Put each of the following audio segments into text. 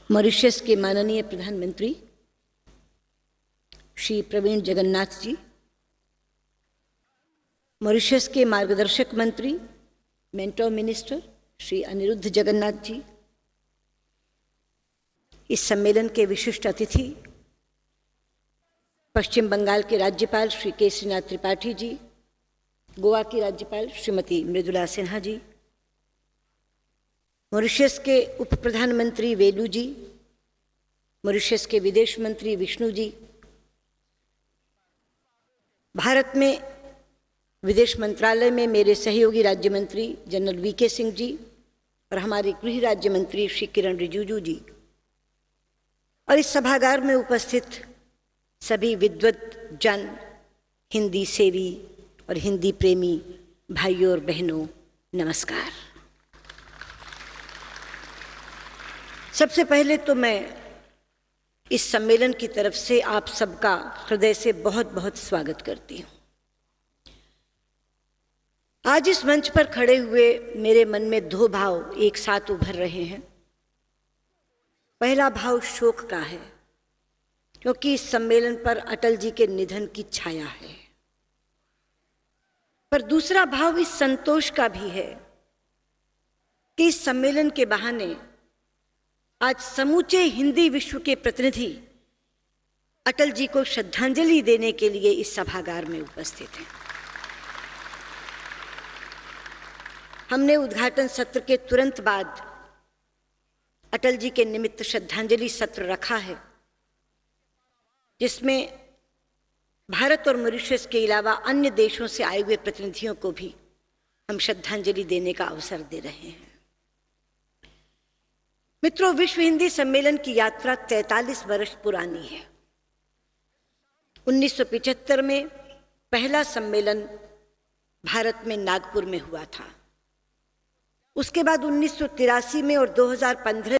Mauritius के माननीय प्रधानमंत्री श्री प्रवीण जगन्नाथ जी, मॉरिशस के मार्गदर्शक मंत्री मेंटोर मिनिस्टर श्री अनिरुद्ध जगन्नाथ जी, इस सम्मेलन के विशिष्ट अतिथि पश्चिम बंगाल के राज्यपाल श्री केसरीनाथ त्रिपाठी जी, गोवा की राज्यपाल श्रीमती मृदुला सिन्हा जी, मॉरिशस के उप प्रधानमंत्री वेलू जी, मॉरिशस के विदेश मंत्री विष्णु जी, भारत में विदेश मंत्रालय में मेरे सहयोगी राज्य मंत्री जनरल वीके सिंह जी और हमारे गृह राज्य मंत्री श्री किरण रिजिजू जी, और इस सभागार में उपस्थित सभी विद्वत जन, हिंदी सेवी और हिंदी प्रेमी भाइयों और बहनों, नमस्कार। सबसे पहले तो मैं इस सम्मेलन की तरफ से आप सबका हृदय से बहुत बहुत स्वागत करती हूँ। आज इस मंच पर खड़े हुए मेरे मन में दो भाव एक साथ उभर रहे हैं। पहला भाव शोक का है, क्योंकि इस सम्मेलन पर अटल जी के निधन की छाया है, पर दूसरा भाव इस संतोष का भी है कि इस सम्मेलन के बहाने आज समूचे हिंदी विश्व के प्रतिनिधि अटल जी को श्रद्धांजलि देने के लिए इस सभागार में उपस्थित हैं। हमने उद्घाटन सत्र के तुरंत बाद अटल जी के निमित्त श्रद्धांजलि सत्र रखा है, जिसमें भारत और मॉरिशस के अलावा अन्य देशों से आए हुए प्रतिनिधियों को भी हम श्रद्धांजलि देने का अवसर दे रहे हैं। मित्रों, विश्व हिंदी सम्मेलन की यात्रा 43 वर्ष पुरानी है। 1975 में पहला सम्मेलन भारत में नागपुर में हुआ था। उसके बाद 1983 में और 2015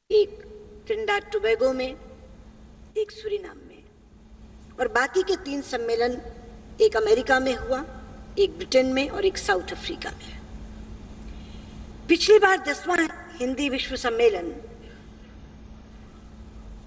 एक ट्रिनिडाद टोबैगो में, एक सूरीनाम में, और बाकी के 3 सम्मेलन एक अमेरिका में हुआ, एक ब्रिटेन में और एक साउथ अफ्रीका में। पिछली बार 10वां हिंदी विश्व सम्मेलन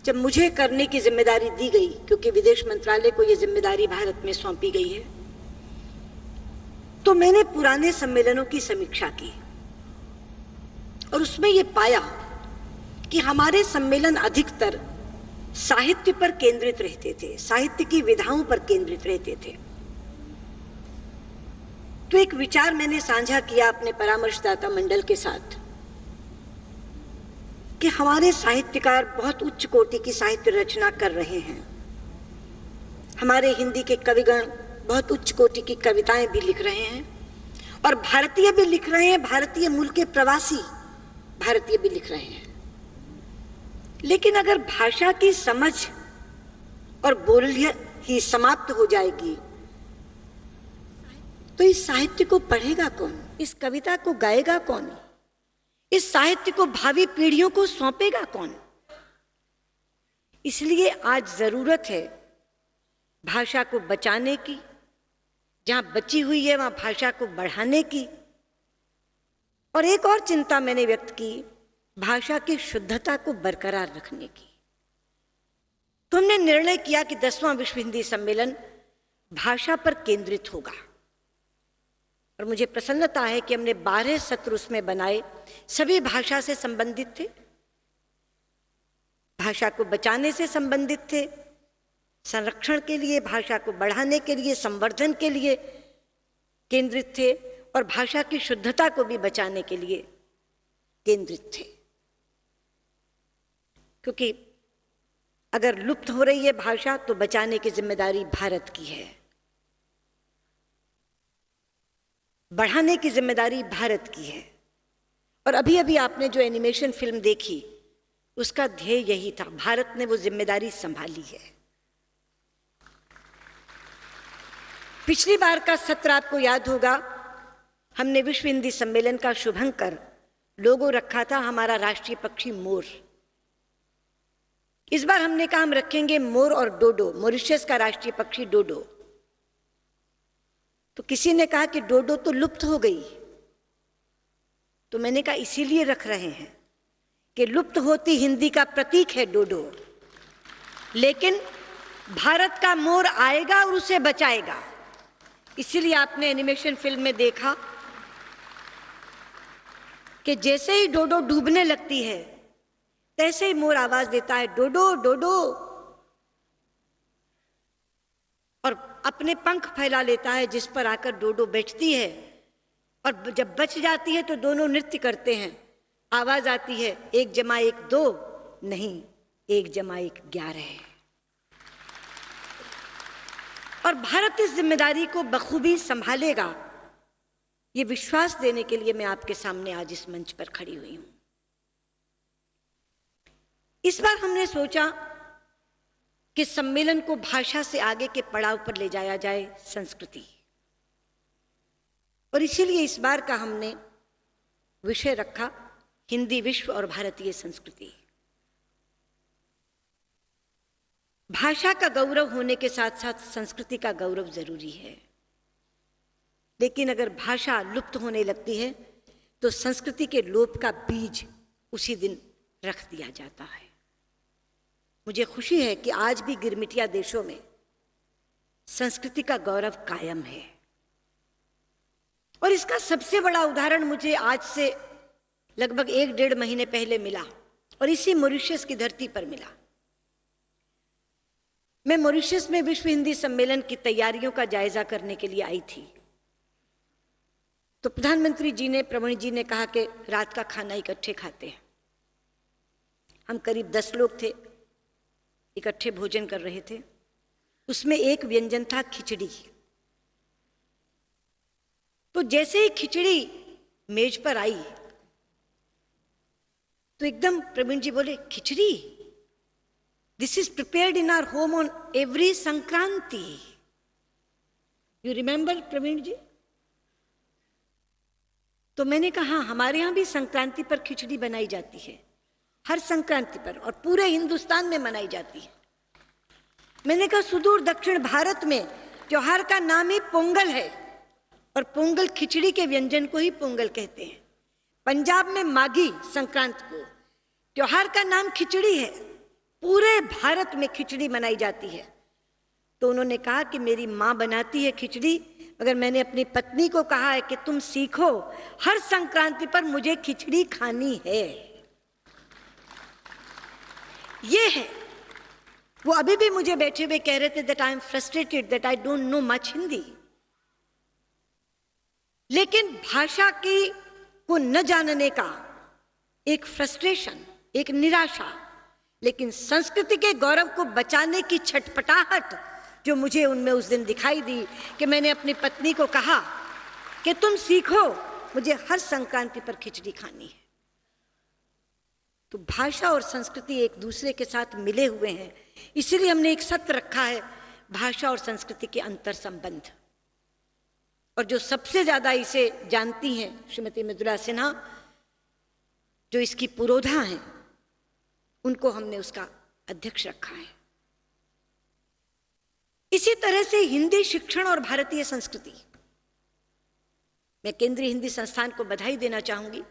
जब मुझे करने की जिम्मेदारी दी गई, क्योंकि विदेश मंत्रालय को यह जिम्मेदारी भारत में सौंपी गई है, तो मैंने पुराने सम्मेलनों की समीक्षा की और उसमें यह पाया कि हमारे सम्मेलन अधिकतर साहित्य पर केंद्रित रहते थे, साहित्य की विधाओं पर केंद्रित रहते थे। तो एक विचार मैंने साझा किया अपने परामर्शदाता मंडल के साथ कि हमारे साहित्यकार बहुत उच्च कोटि की साहित्य रचना कर रहे हैं। हमारे हिंदी के कविगण बहुत उच्च कोटि की कविताएं भी लिख रहे हैं और भारतीय भी लिख रहे हैं, भारतीय मूल के प्रवासी भारतीय भी लिख रहे हैं। लेकिन अगर भाषा की समझ और बोलियां ही समाप्त हो जाएगी तो इस साहित्य को पढ़ेगा कौन, इस कविता को गाएगा कौन, इस साहित्य को भावी पीढ़ियों को सौंपेगा कौन। इसलिए आज जरूरत है भाषा को बचाने की, जहां बची हुई है वहां भाषा को बढ़ाने की, और एक और चिंता मैंने व्यक्त की, भाषा की शुद्धता को बरकरार रखने की। तो हमने निर्णय किया कि 10वां विश्व हिंदी सम्मेलन भाषा पर केंद्रित होगा, और मुझे प्रसन्नता है कि हमने 12 सत्र उसमें बनाए, सभी भाषा से संबंधित थे, भाषा को बचाने से संबंधित थे, संरक्षण के लिए, भाषा को बढ़ाने के लिए, संवर्धन के लिए केंद्रित थे, और भाषा की शुद्धता को भी बचाने के लिए केंद्रित थे। क्योंकि अगर लुप्त हो रही है भाषा तो बचाने की जिम्मेदारी भारत की है, बढ़ाने की जिम्मेदारी भारत की है। और अभी अभी आपने जो एनिमेशन फिल्म देखी उसका ध्येय यही था, भारत ने वो जिम्मेदारी संभाली है। पिछली बार का सत्र आपको याद होगा, हमने विश्व हिंदी सम्मेलन का शुभंकर लोगो रखा था हमारा राष्ट्रीय पक्षी मोर। इस बार हमने कहा हम रखेंगे मोर और डोडो, मॉरिशस का राष्ट्रीय पक्षी डोडो। तो किसी ने कहा कि डोडो तो लुप्त हो गई, तो मैंने कहा इसीलिए रख रहे हैं कि लुप्त होती हिंदी का प्रतीक है डोडो, लेकिन भारत का मोर आएगा और उसे बचाएगा। इसीलिए आपने एनिमेशन फिल्म में देखा कि जैसे ही डोडो डूबने लगती है तैसे ही मोर आवाज देता है डोडो डोडो, और अपने पंख फैला लेता है जिस पर आकर डोडो बैठती है, और जब बच जाती है तो दोनों नृत्य करते हैं। आवाज आती है 1 + 1 2, नहीं 1 + 1 11। और भारत इस जिम्मेदारी को बखूबी संभालेगा, ये विश्वास देने के लिए मैं आपके सामने आज इस मंच पर खड़ी हुई हूं। इस बार हमने सोचा कि सम्मेलन को भाषा से आगे के पड़ाव पर ले जाया जाए, संस्कृति। और इसीलिए इस बार का हमने विषय रखा हिंदी विश्व और भारतीय संस्कृति। भाषा का गौरव होने के साथ साथ संस्कृति का गौरव जरूरी है, लेकिन अगर भाषा लुप्त होने लगती है तो संस्कृति के लोप का बीज उसी दिन रख दिया जाता है। मुझे खुशी है कि आज भी गिरमिटिया देशों में संस्कृति का गौरव कायम है, और इसका सबसे बड़ा उदाहरण मुझे आज से लगभग 1-1.5 महीने पहले मिला, और इसी मॉरिशस की धरती पर मिला। मैं मॉरिशस में विश्व हिंदी सम्मेलन की तैयारियों का जायजा करने के लिए आई थी, तो प्रधानमंत्री जी ने, प्रवीण जी ने कहा कि रात का खाना इकट्ठे खाते हैं। हम करीब 10 लोग थे, इकट्ठे भोजन कर रहे थे। उसमें एक व्यंजन था खिचड़ी। तो जैसे ही खिचड़ी मेज पर आई तो एकदम प्रवीण जी बोले, khichdi, this is prepared in our home on every Sankranti. You remember Praveen ji? तो मैंने कहा हाँ, हमारे यहां भी संक्रांति पर खिचड़ी बनाई जाती है, हर संक्रांति पर, और पूरे हिंदुस्तान में मनाई जाती है। मैंने कहा सुदूर दक्षिण भारत में त्योहार का नाम ही पोंगल है, और पोंगल खिचड़ी के व्यंजन को ही पोंगल कहते हैं। पंजाब में माघी संक्रांत को, त्योहार का नाम खिचड़ी है, पूरे भारत में खिचड़ी मनाई जाती है। तो उन्होंने कहा कि मेरी माँ बनाती है खिचड़ी, मगर मैंने अपनी पत्नी को कहा है कि तुम सीखो, हर संक्रांति पर मुझे खिचड़ी खानी है। ये है, वो अभी भी मुझे बैठे हुए कह रहे थे that I am frustrated that I don't know much Hindi. लेकिन भाषा की को न जानने का एक फ्रस्ट्रेशन, एक निराशा, लेकिन संस्कृति के गौरव को बचाने की छटपटाहट जो मुझे उनमें उस दिन दिखाई दी, कि मैंने अपनी पत्नी को कहा कि तुम सीखो, मुझे हर संक्रांति पर खिचड़ी खानी है। तो भाषा और संस्कृति एक दूसरे के साथ मिले हुए हैं, इसीलिए हमने एक सत्र रखा है भाषा और संस्कृति के अंतर संबंध। और जो सबसे ज्यादा इसे जानती हैं श्रीमती मृदुला सिन्हा, जो इसकी पुरोधा हैं, उनको हमने उसका अध्यक्ष रखा है। इसी तरह से हिंदी शिक्षण और भारतीय संस्कृति, मैं केंद्रीय हिंदी संस्थान को बधाई देना चाहूंगी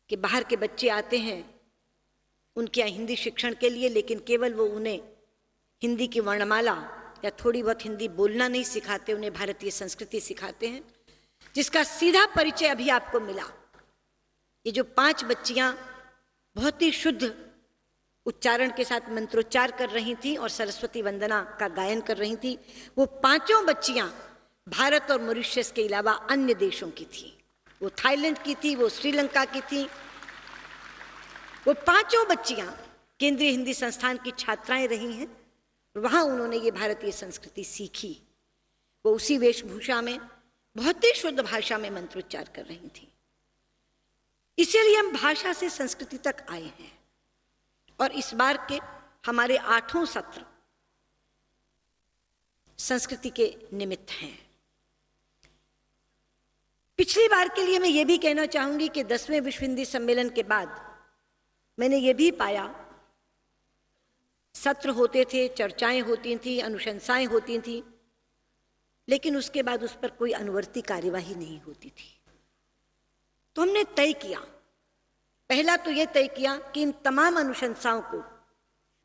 कि बाहर के बच्चे आते हैं उनके यहाँ हिंदी शिक्षण के लिए, लेकिन केवल वो उन्हें हिंदी की वर्णमाला या थोड़ी बहुत हिंदी बोलना नहीं सिखाते, उन्हें भारतीय संस्कृति सिखाते हैं, जिसका सीधा परिचय अभी आपको मिला। ये जो 5 बच्चियां बहुत ही शुद्ध उच्चारण के साथ मंत्रोच्चार कर रही थी और सरस्वती वंदना का गायन कर रही थी, वो 5 बच्चियां भारत और मॉरिशस के अलावा अन्य देशों की थी। वो थाईलैंड की थी, वो श्रीलंका की थी। वो 5 बच्चियां केंद्रीय हिंदी संस्थान की छात्राएं रही हैं, वहां उन्होंने ये भारतीय संस्कृति सीखी। वो उसी वेशभूषा में बहुत ही शुद्ध भाषा में मंत्रोच्चार कर रही थी। इसीलिए हम भाषा से संस्कृति तक आए हैं। और इस बार के हमारे 8वें सत्र संस्कृति के निमित्त हैं। पिछली बार के लिए मैं ये भी कहना चाहूंगी कि 10वें विश्व हिंदी सम्मेलन के बाद मैंने ये भी पाया, सत्र होते थे, चर्चाएं होती थी, अनुशंसाएं होती थी, लेकिन उसके बाद उस पर कोई अनुवर्ती कार्यवाही नहीं होती थी। तो हमने तय किया, पहला तो यह तय किया कि इन तमाम अनुशंसाओं को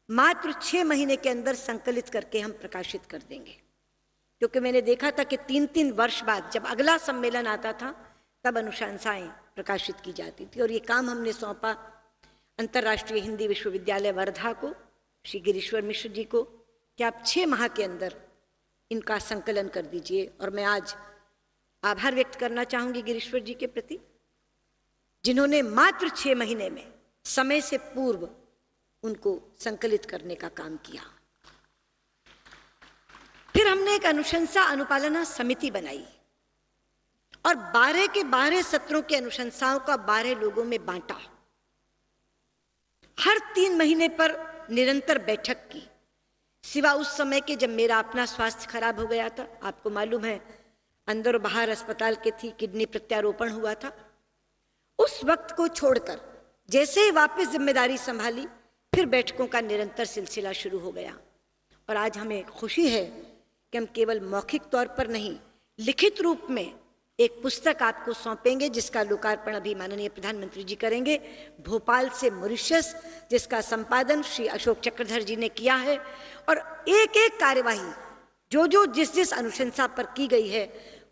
मात्र 6 महीने के अंदर संकलित करके हम प्रकाशित कर देंगे, क्योंकि मैंने देखा था कि 3-3 वर्ष बाद जब अगला सम्मेलन आता था तब अनुशंसाएं प्रकाशित की जाती थी। और ये काम हमने सौंपा अंतर्राष्ट्रीय हिंदी विश्वविद्यालय वर्धा को, श्री गिरीश्वर मिश्र जी को, कि आप 6 माह के अंदर इनका संकलन कर दीजिए। और मैं आज आभार व्यक्त करना चाहूंगी गिरीश्वर जी के प्रति, जिन्होंने मात्र 6 महीने में समय से पूर्व उनको संकलित करने का काम किया। फिर हमने एक अनुशंसा अनुपालना समिति बनाई और 12 के 12 सत्रों की अनुशंसाओं का 12 लोगों में बांटा। हर 3 महीने पर निरंतर बैठक की, सिवा उस समय के जब मेरा अपना स्वास्थ्य खराब हो गया था। आपको मालूम है, अंदर और बाहर अस्पताल के थी, किडनी प्रत्यारोपण हुआ था। उस वक्त को छोड़कर जैसे ही वापस जिम्मेदारी संभाली, फिर बैठकों का निरंतर सिलसिला शुरू हो गया। और आज हमें खुशी है कि हम केवल मौखिक तौर पर नहीं, लिखित रूप में एक पुस्तक आपको सौंपेंगे, जिसका लोकार्पण अभी माननीय प्रधानमंत्री जी करेंगे, भोपाल से मॉरिशस, जिसका संपादन श्री अशोक चक्रधर जी ने किया है। और एक एक कार्यवाही जो जिस अनुशंसा पर की गई है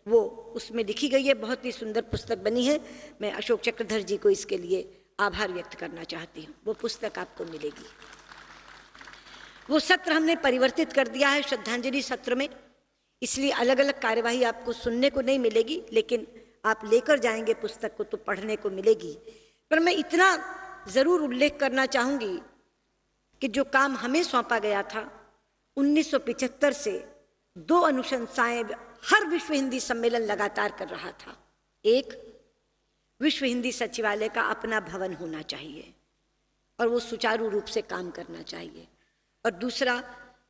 वो उसमें लिखी गई है। बहुत ही सुंदर पुस्तक बनी है। मैं अशोक चक्रधर जी को इसके लिए आभार व्यक्त करना चाहती हूँ। वो पुस्तक आपको मिलेगी। वो सत्र हमने परिवर्तित कर दिया है श्रद्धांजलि सत्र में, इसलिए अलग अलग कार्यवाही आपको सुनने को नहीं मिलेगी, लेकिन आप लेकर जाएंगे पुस्तक को तो पढ़ने को मिलेगी। पर मैं इतना जरूर उल्लेख करना चाहूंगी कि जो काम हमें सौंपा गया था 1975 से 2 अनुशंसाएं हर विश्व हिंदी सम्मेलन लगातार कर रहा था। एक, विश्व हिंदी सचिवालय का अपना भवन होना चाहिए और वो सुचारू रूप से काम करना चाहिए। और दूसरा,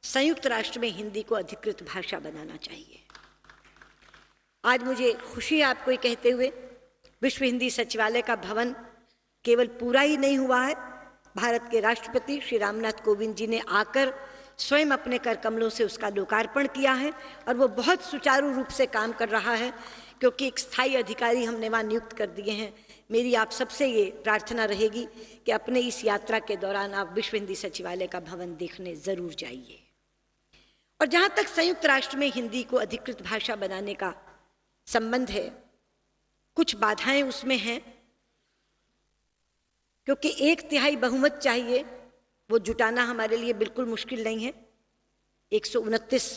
संयुक्त राष्ट्र में हिंदी को अधिकृत भाषा बनाना चाहिए। आज मुझे खुशी है आपको ये कहते हुए, विश्व हिंदी सचिवालय का भवन केवल पूरा ही नहीं हुआ है, भारत के राष्ट्रपति श्री रामनाथ कोविंद जी ने आकर स्वयं अपने कर कमलों से उसका लोकार्पण किया है और वो बहुत सुचारू रूप से काम कर रहा है, क्योंकि एक स्थायी अधिकारी हमने वहाँ नियुक्त कर दिए हैं। मेरी आप सबसे ये प्रार्थना रहेगी कि अपने इस यात्रा के दौरान आप विश्व हिंदी सचिवालय का भवन देखने जरूर जाइए। और जहाँ तक संयुक्त राष्ट्र में हिंदी को अधिकृत भाषा बनाने का संबंध है, कुछ बाधाएं उसमें हैं, क्योंकि 1/3 बहुमत चाहिए, वो जुटाना हमारे लिए बिल्कुल मुश्किल नहीं है। 129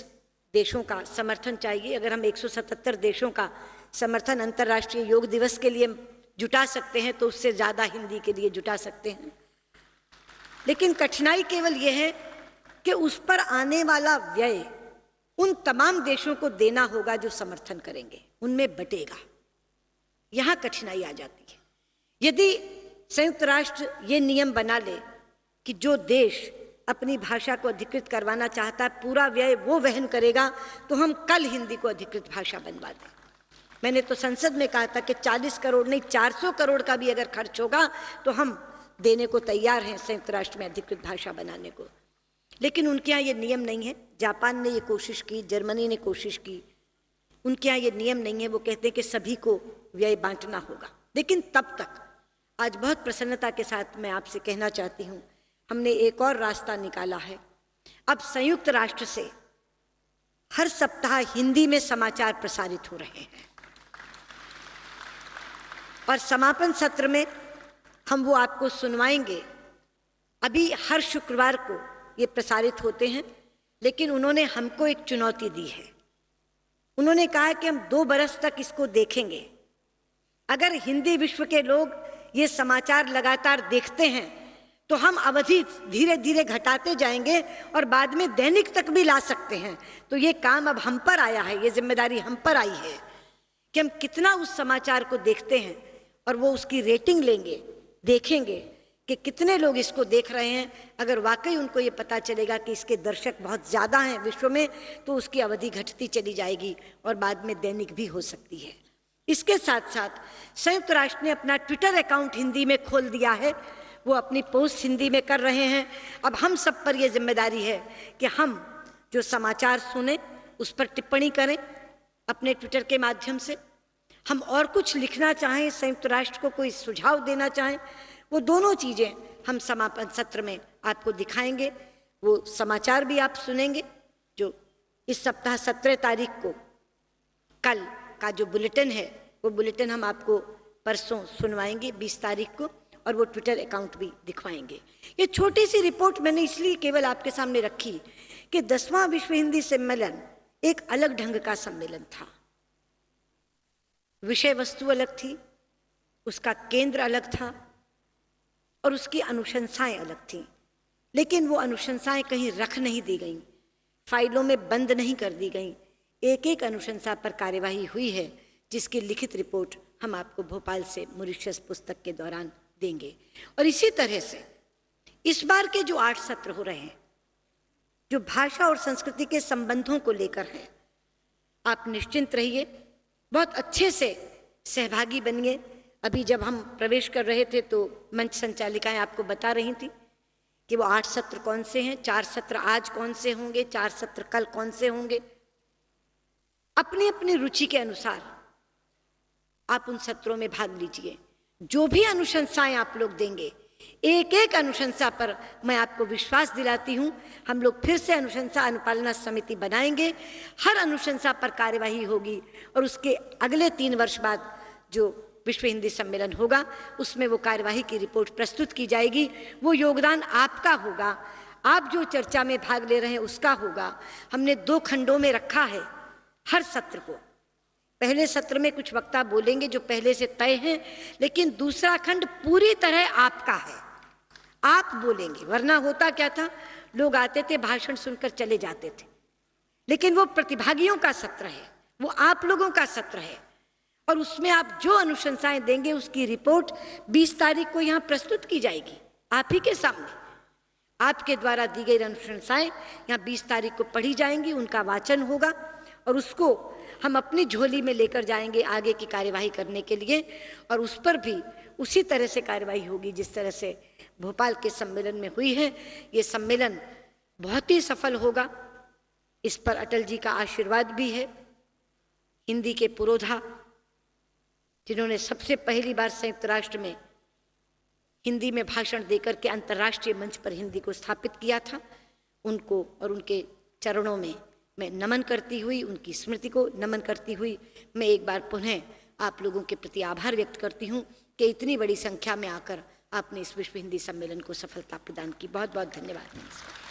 देशों का समर्थन चाहिए। अगर हम 177 देशों का समर्थन अंतर्राष्ट्रीय योग दिवस के लिए जुटा सकते हैं तो उससे ज़्यादा हिंदी के लिए जुटा सकते हैं। लेकिन कठिनाई केवल यह है कि उस पर आने वाला व्यय उन तमाम देशों को देना होगा जो समर्थन करेंगे, उनमें बटेगा। यहाँ कठिनाई आ जाती है। यदि संयुक्त राष्ट्र ये नियम बना ले कि जो देश अपनी भाषा को अधिकृत करवाना चाहता है पूरा व्यय वो वहन करेगा, तो हम कल हिंदी को अधिकृत भाषा बनवा दें। मैंने तो संसद में कहा था कि 40 करोड़ नहीं 400 करोड़ का भी अगर खर्च होगा तो हम देने को तैयार हैं संयुक्त राष्ट्र में अधिकृत भाषा बनाने को। लेकिन उनके यहाँ ये नियम नहीं है। जापान ने ये कोशिश की, जर्मनी ने कोशिश की, उनके यहाँ ये नियम नहीं है। वो कहते हैं कि सभी को व्यय बांटना होगा। लेकिन तब तक आज बहुत प्रसन्नता के साथ मैं आपसे कहना चाहती हूँ, हमने एक और रास्ता निकाला है। अब संयुक्त राष्ट्र से हर सप्ताह हिंदी में समाचार प्रसारित हो रहे हैं और समापन सत्र में हम वो आपको सुनवाएंगे। अभी हर शुक्रवार को ये प्रसारित होते हैं, लेकिन उन्होंने हमको एक चुनौती दी है। उन्होंने कहा कि हम 2 बरस तक इसको देखेंगे। अगर हिंदी विश्व के लोग ये समाचार लगातार देखते हैं तो हम अवधि धीरे धीरे घटाते जाएंगे और बाद में दैनिक तक भी ला सकते हैं। तो ये काम अब हम पर आया है, ये जिम्मेदारी हम पर आई है कि हम कितना उस समाचार को देखते हैं और वो उसकी रेटिंग लेंगे, देखेंगे कि कितने लोग इसको देख रहे हैं। अगर वाकई उनको ये पता चलेगा कि इसके दर्शक बहुत ज़्यादा हैं विश्व में, तो उसकी अवधि घटती चली जाएगी और बाद में दैनिक भी हो सकती है। इसके साथ साथ संयुक्त राष्ट्र ने अपना ट्विटर अकाउंट हिंदी में खोल दिया है, वो अपनी पोस्ट हिंदी में कर रहे हैं। अब हम सब पर यह जिम्मेदारी है कि हम जो समाचार सुने उस पर टिप्पणी करें अपने ट्विटर के माध्यम से। हम और कुछ लिखना चाहें, संयुक्त राष्ट्र को कोई सुझाव देना चाहें, वो दोनों चीज़ें हम समापन सत्र में आपको दिखाएंगे। वो समाचार भी आप सुनेंगे जो इस सप्ताह 17 तारीख को कल का जो बुलेटिन है, वो बुलेटिन हम आपको परसों सुनवाएंगे 20 तारीख को, और वो ट्विटर अकाउंट भी दिखवाएंगे। ये छोटी सी रिपोर्ट मैंने इसलिए केवल आपके सामने रखी कि 10वां विश्व हिंदी सम्मेलन एक अलग ढंग का सम्मेलन था। विषय वस्तु अलग थी, उसका केंद्र अलग था और उसकी अनुशंसाएं अलग थीं। लेकिन वो अनुशंसाएं कहीं रख नहीं दी गईं, फाइलों में बंद नहीं कर दी गईं। एक एक अनुशंसा पर कार्यवाही हुई है, जिसकी लिखित रिपोर्ट हम आपको भोपाल से मॉरिशस पुस्तक के दौरान देंगे। और इसी तरह से इस बार के जो 8 सत्र हो रहे हैं, जो भाषा और संस्कृति के संबंधों को लेकर हैं, आप निश्चिंत रहिए, बहुत अच्छे से सहभागी बनिए। अभी जब हम प्रवेश कर रहे थे तो मंच संचालिकाएं आपको बता रही थी कि वो 8 सत्र कौन से हैं, 4 सत्र आज कौन से होंगे, 4 सत्र कल कौन से होंगे। अपनी अपनी रुचि के अनुसार आप उन सत्रों में भाग लीजिए। जो भी अनुशंसाएं आप लोग देंगे, एक एक अनुशंसा पर मैं आपको विश्वास दिलाती हूं, हम लोग फिर से अनुशंसा अनुपालना समिति बनाएंगे। हर अनुशंसा पर कार्यवाही होगी और उसके अगले 3 वर्ष बाद जो विश्व हिंदी सम्मेलन होगा, उसमें वो कार्यवाही की रिपोर्ट प्रस्तुत की जाएगी। वो योगदान आपका होगा, आप जो चर्चा में भाग ले रहे हैं उसका होगा। हमने 2 खंडों में रखा है हर सत्र को। पहले सत्र में कुछ वक्ता बोलेंगे जो पहले से तय हैं, लेकिन दूसरा खंड पूरी तरह आपका है, आप बोलेंगे। वरना होता क्या था, लोग आते थे, भाषण सुनकर चले जाते थे। लेकिन वो प्रतिभागियों का सत्र है, वो आप लोगों का सत्र है, और उसमें आप जो अनुशंसाएं देंगे उसकी रिपोर्ट 20 तारीख को यहाँ प्रस्तुत की जाएगी आप ही के सामने। आपके द्वारा दी गई अनुशंसाएं यहाँ 20 तारीख को पढ़ी जाएंगी, उनका वाचन होगा और उसको हम अपनी झोली में लेकर जाएंगे आगे की कार्यवाही करने के लिए। और उस पर भी उसी तरह से कार्यवाही होगी जिस तरह से भोपाल के सम्मेलन में हुई है। ये सम्मेलन बहुत ही सफल होगा, इस पर अटल जी का आशीर्वाद भी है। हिंदी के पुरोधा जिन्होंने सबसे पहली बार संयुक्त राष्ट्र में हिंदी में भाषण देकर के अंतर्राष्ट्रीय मंच पर हिंदी को स्थापित किया था, उनको और उनके चरणों में मैं नमन करती हुई, उनकी स्मृति को नमन करती हुई, मैं एक बार पुनः आप लोगों के प्रति आभार व्यक्त करती हूँ कि इतनी बड़ी संख्या में आकर आपने इस विश्व हिंदी सम्मेलन को सफलता प्रदान की। बहुत बहुत धन्यवाद।